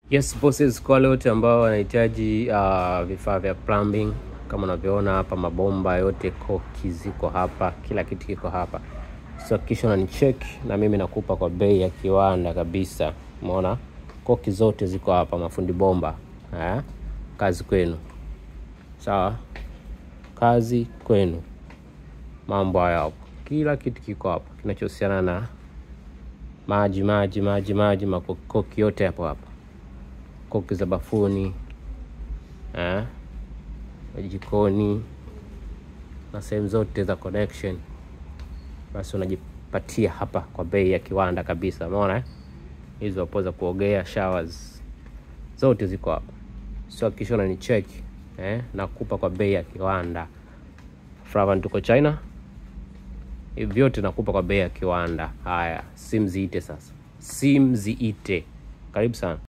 Yes bosses, kwa wale wote ambao wanahitaji vifaa vya plumbing, kama unavyoona hapa, mabomba yote, koki ziko hapa, kila kitu kiko hapa. So kisha unanicheck na mimi nakupa kwa bei ya kiwanda kabisa. Umeona? Koki zote ziko hapa, mafundi bomba. Kazi kwenu. Sawa? Kazi kwenu. Mambo haya hapo. Kila kitu kiko hapa. Kinachohusiana na maji, makoki yote hapo hapa. Koki za bafuni, jikoni na sehemu zote za connection, basi unajipatia hapa kwa bei ya kiwanda kabisa. Umeona hizo hapo za kuogea, showers zote ziko hapa. So kisha unanicheck nakupa kwa bei ya kiwanda. Fravan tuko China, hivi vyote nakupa kwa bei ya kiwanda. Haya, simziite sasa, simziite. Karibu sana.